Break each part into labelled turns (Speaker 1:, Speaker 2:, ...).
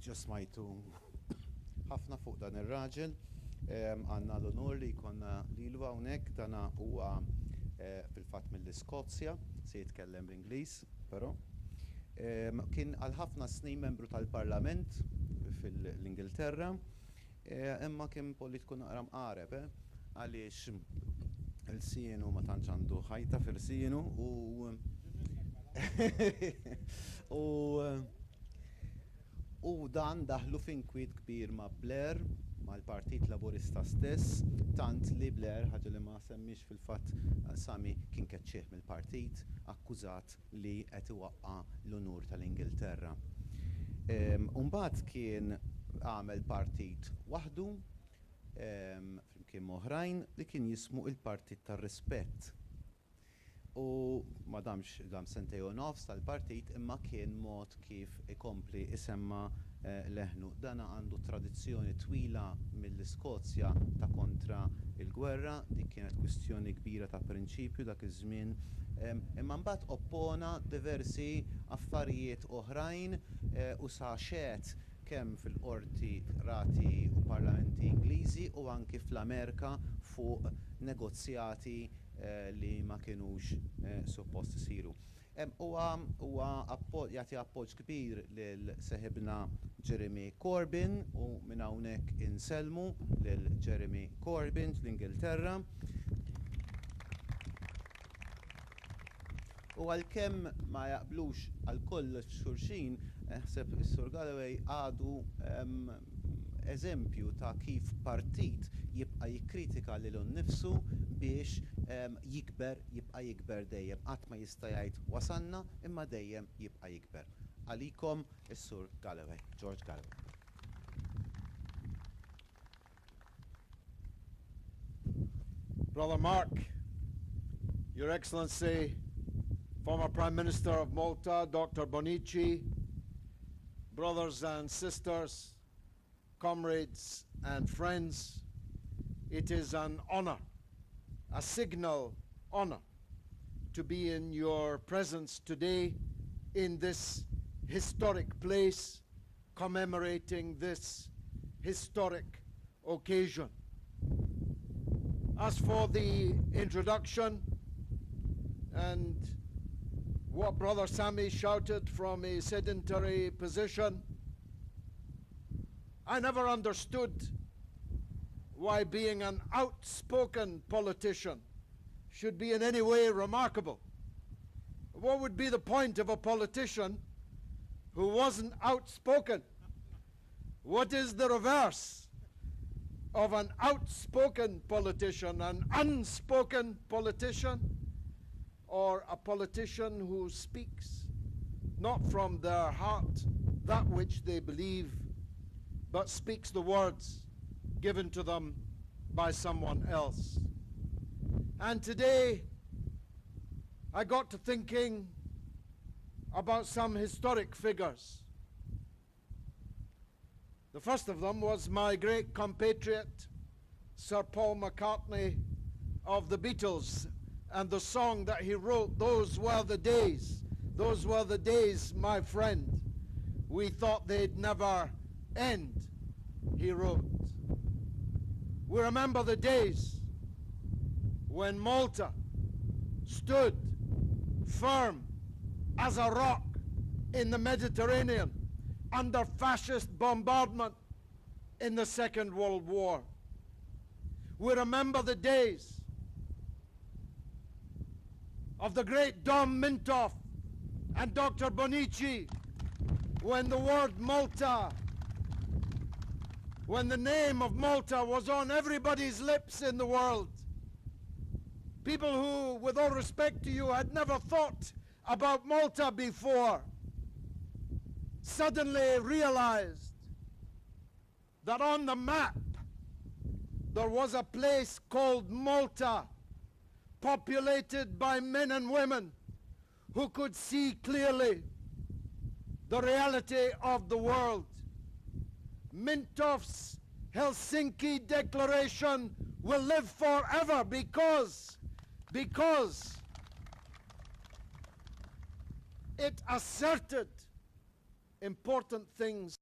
Speaker 1: ġasmajtu ħafna fuq dan ir-raġel, għandna l-onur li jkollna lilu hawnhekk, dana huwa fil-fatt mill-Iskozja, se jitkellem bl-Ingliż, però. Kien għal ħafna snin membru tal-Parlament fil-Ingilterra, imma kien politiku naqra mqareb, għaliex il-sienu ma tantx għandu ħajta fil-sienu u dan daħlu f'inkwiet kbir ma' Blair, mal-Partit Laburista stess, tant li Blair, ħaġa li ma semmix fil-fatt Sami kien keċċieħ mill-partit, akkużat li qed iwaqqa l-unur tal-Ingilterra. Mbagħad kien għamel partit waħdu flimkien oħrajn li kien jismu il-Partit tar-Rispett. U ma damx dam sentej u nofs tal-partit imma kien mod kif ikompli isemma leħnu. Dana għandu tradizzjoni twila mill-Iskozja ta' kontra il-gwerra, dik kienet kwistjoni kbira ta' prinċipju dak iż-żmien, imma mbagħad oppona diversi affarijiet oħrajn u sa xehet kemm fil-qorti rati u parlamenti Ingliżi u anki fl-Amerika fuq negozjati li ma kienux suppost isiru. Huwa jagħti appoġġ kbir lil seħibna Jeremy Corbyn u minn hawnhekk insellmu lil Jeremy Corbyn fl-Ingilterra. U għalkemm ma jaqblux għal kollox xulxin, ħseb is-Sur Galloway għadu eżempju ta' kif partit jibqa' jikkritika lilu nnifsu biex jibqa' jikber dejjem. Qatt ma jista' jgħid wasanna imma dejjem jibqa' jikber. Għalikom is-Sur Galloway, George Galloway.
Speaker 2: Brother Mark, Your Excellency, former Prime Minister of Malta, Dr. Bonici, brothers and sisters, comrades and friends, it is an honor, a signal honor, to be in your presence today in this historic place, commemorating this historic occasion. As for the introduction and what Brother Sammy shouted from a sedentary position, I never understood why being an outspoken politician should be in any way remarkable. What would be the point of a politician who wasn't outspoken? What is the reverse of an outspoken politician? An unspoken politician, or a politician who speaks not from their heart that which they believe, but speaks the words given to them by someone else. And today I got to thinking about some historic figures. The first of them was my great compatriot, Sir Paul McCartney of the Beatles, and the song that he wrote, "Those were the days, those were the days, my friend. We thought they'd never end," he wrote. We remember the days when Malta stood firm as a rock in the Mediterranean under fascist bombardment in the Second World War. We remember the days of the great Dom Mintoff and Dr. Bonici, when the word Malta, when the name of Malta was on everybody's lips in the world. People who, with all respect to you, had never thought about Malta before, suddenly realized that on the map there was a place called Malta, populated by men and women who could see clearly the reality of the world. Mintoff's Helsinki Declaration will live forever because it asserted important things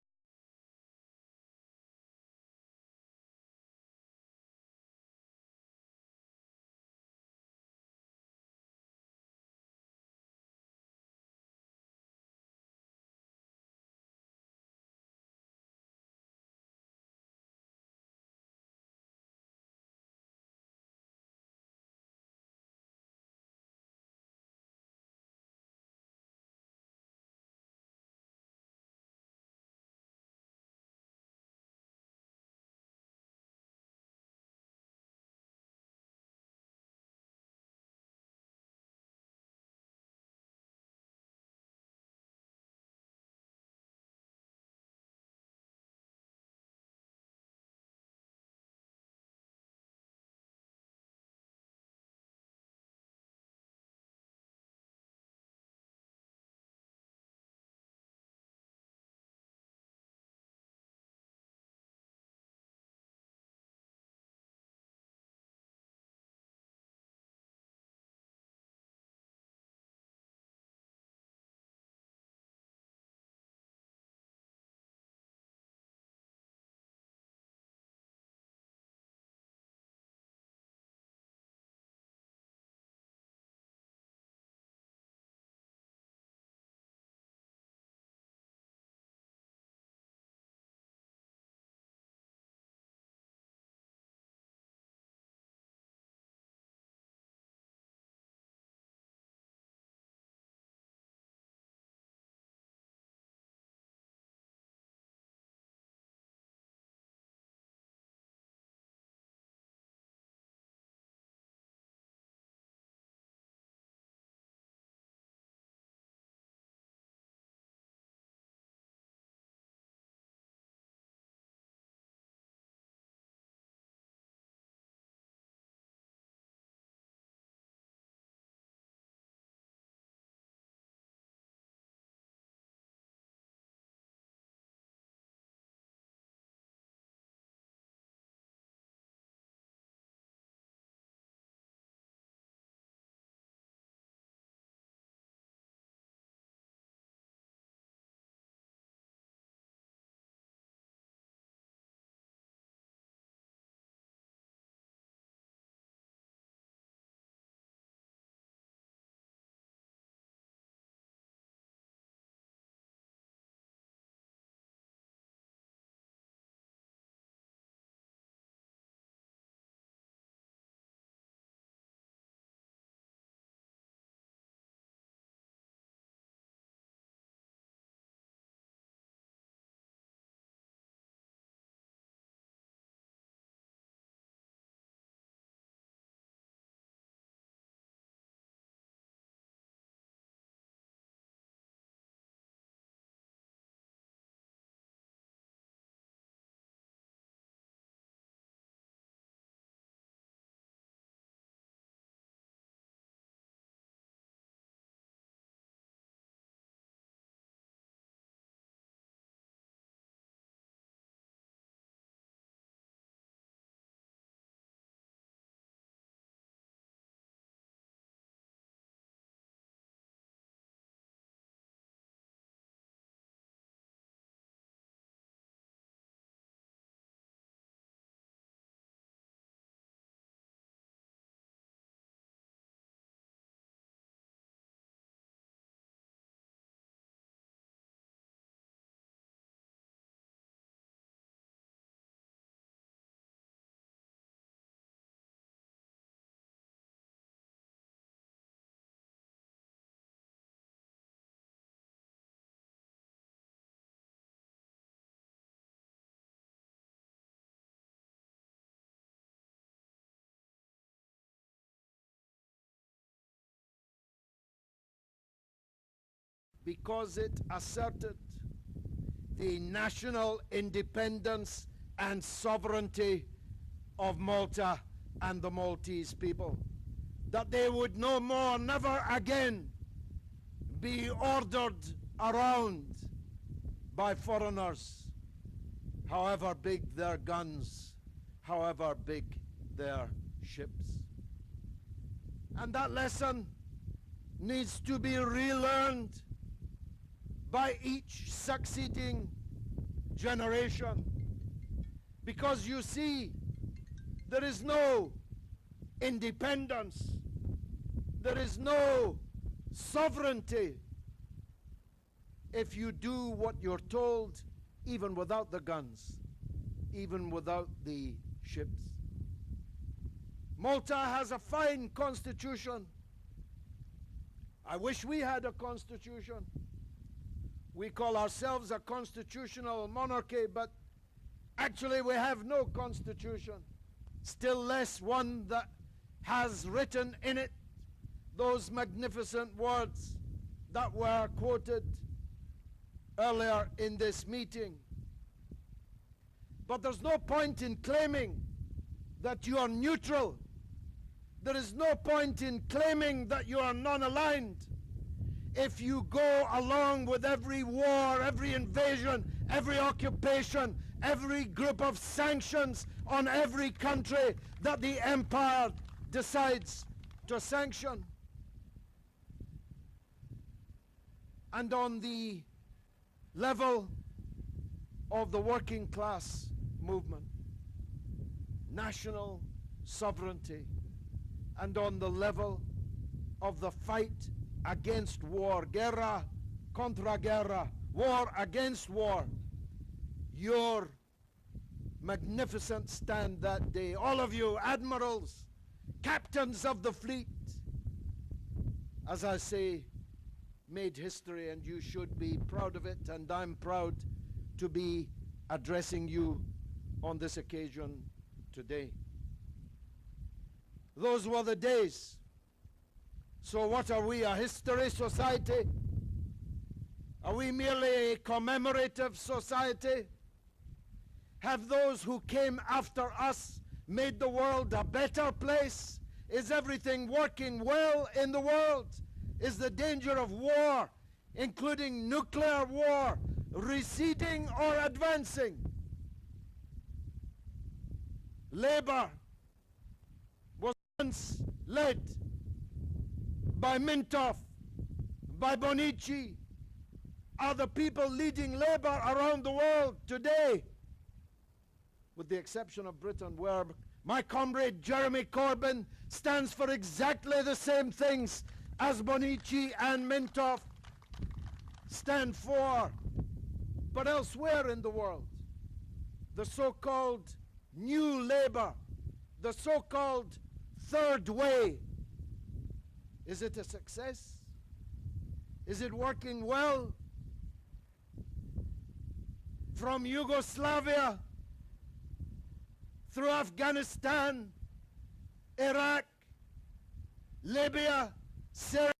Speaker 2: because it asserted the national independence and sovereignty of Malta and the Maltese people, that they would no more, never again, be ordered around by foreigners, however big their guns, however big their ships. And that lesson needs to be relearned by each succeeding generation. Because you see, there is no independence, there is no sovereignty if you do what you're told, even without the guns, even without the ships. Malta has a fine constitution. I wish we had a constitution. We call ourselves a constitutional monarchy, but actually we have no constitution, still less one that has written in it those magnificent words that were quoted earlier in this meeting. But there's no point in claiming that you are neutral. There is no point in claiming that you are non-aligned if you go along with every war, every invasion, every occupation, every group of sanctions on every country that the empire decides to sanction. And on the level of the working class movement, national sovereignty, and on the level of the fight against war, guerra contra guerra, war against war, your magnificent stand that day, all of you admirals, captains of the fleet, as I say, made history, and you should be proud of it, and I'm proud to be addressing you on this occasion today. Those were the days. So what are we, a history society? Are we merely a commemorative society? Have those who came after us made the world a better place? Is everything working well in the world? Is the danger of war, including nuclear war, receding or advancing? Labour was once led by Mintoff, by Bonici, are the people leading Labour around the world today, with the exception of Britain, where my comrade Jeremy Corbyn stands for exactly the same things as Bonici and Mintoff stand for. But elsewhere in the world, the so-called New Labour, the so-called Third Way, is it a success? Is it working well? From Yugoslavia, through Afghanistan, Iraq, Libya, Syria,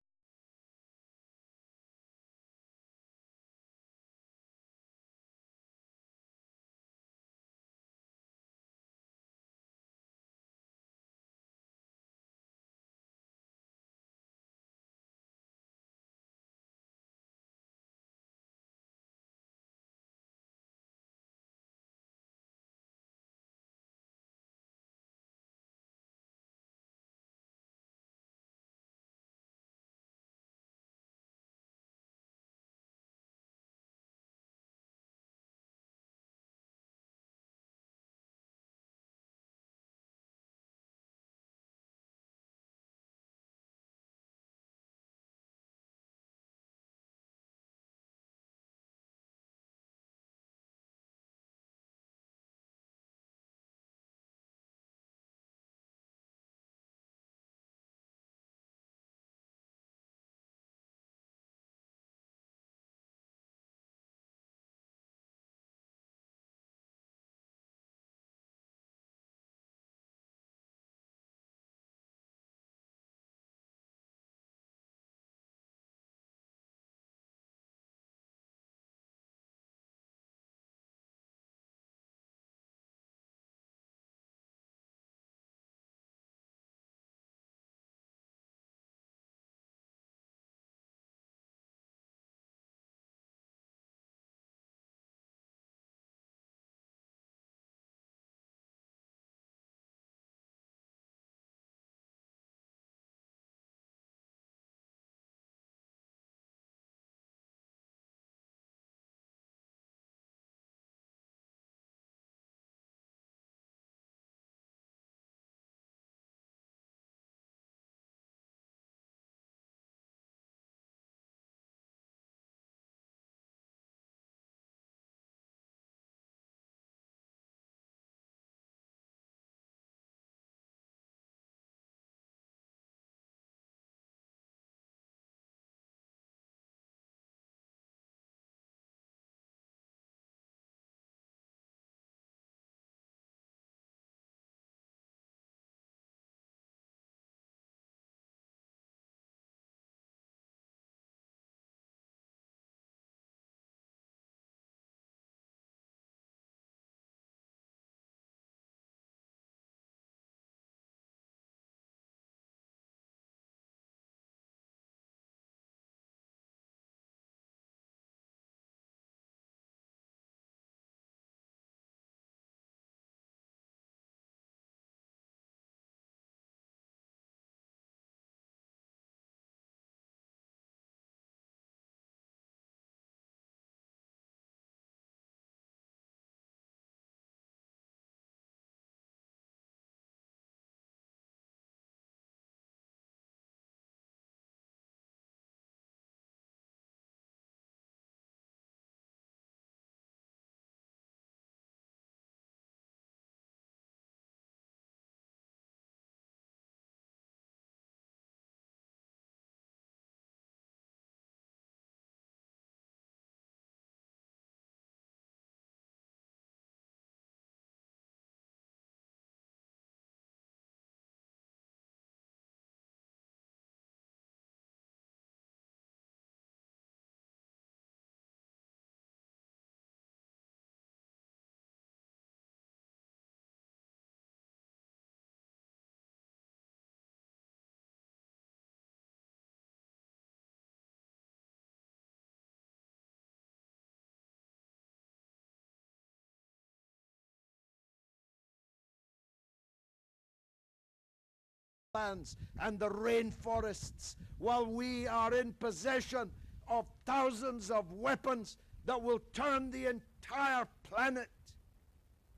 Speaker 2: lands and the rainforests, while we are in possession of thousands of weapons that will turn the entire planet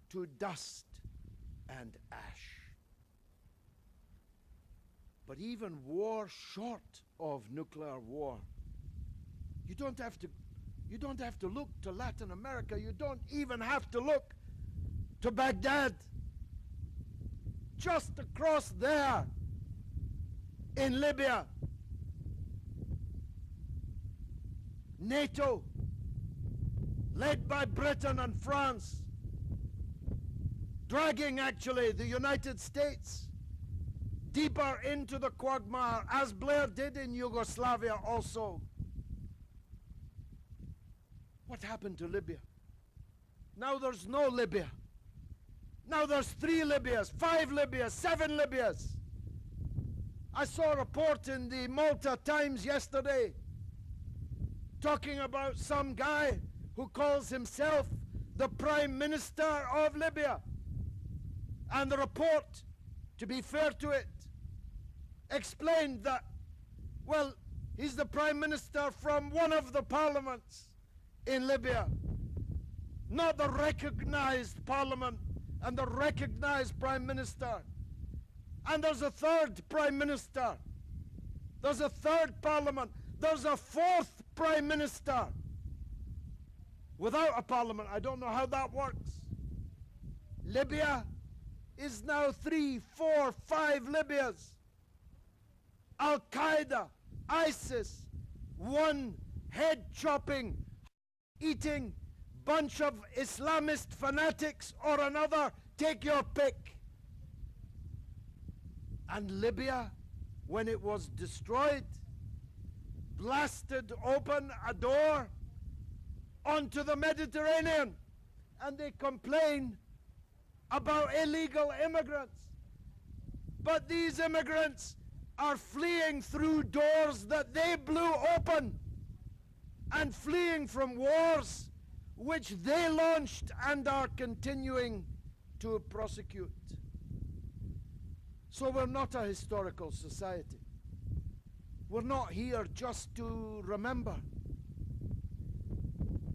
Speaker 2: to dust and ash. But even war short of nuclear war, you don't have to look to Latin America. You don't even have to look to Baghdad. Just across there in Libya, NATO, led by Britain and France, dragging actually the United States deeper into the quagmire, as Blair did in Yugoslavia also. What happened to Libya? Now there's no Libya. Now there's 3 Libyas, 5 Libyas, 7 Libyas. I saw a report in the Malta Times yesterday talking about some guy who calls himself the Prime Minister of Libya. And the report, to be fair to it, explained that, well, he's the Prime Minister from one of the parliaments in Libya, not the recognized parliament and the recognized Prime Minister. And there's a 3rd Prime Minister. There's a 3rd parliament. There's a 4th Prime Minister. Without a parliament, I don't know how that works. Libya is now 3, 4, 5 Libyas. Al-Qaeda, ISIS, one head-chopping, eating bunch of Islamist fanatics or another, take your pick. And Libya, when it was destroyed, blasted open a door onto the Mediterranean, and they complain about illegal immigrants. But these immigrants are fleeing through doors that they blew open and fleeing from wars which they launched and are continuing to prosecute. So we're not a historical society. We're not here just to remember.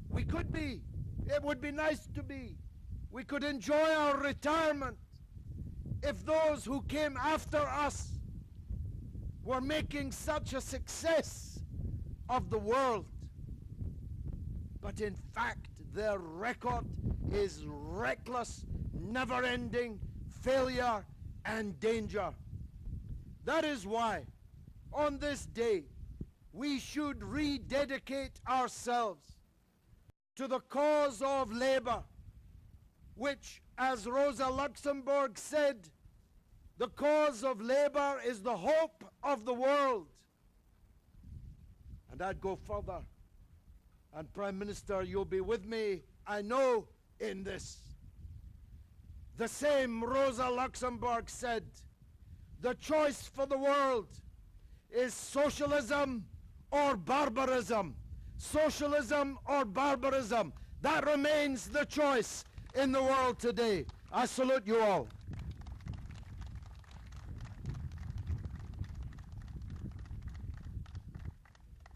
Speaker 2: We could be. It would be nice to be. We could enjoy our retirement if those who came after us were making such a success of the world. But in fact, their record is reckless, never-ending failure and danger. That is why, on this day, we should rededicate ourselves to the cause of labor, which, as Rosa Luxemburg said, the cause of labor is the hope of the world. And I'd go further. And Prime Minister, you'll be with me, I know, in this. The same Rosa Luxemburg said, the choice for the world is socialism or barbarism. Socialism or barbarism. That remains the choice in the world today. I salute you all.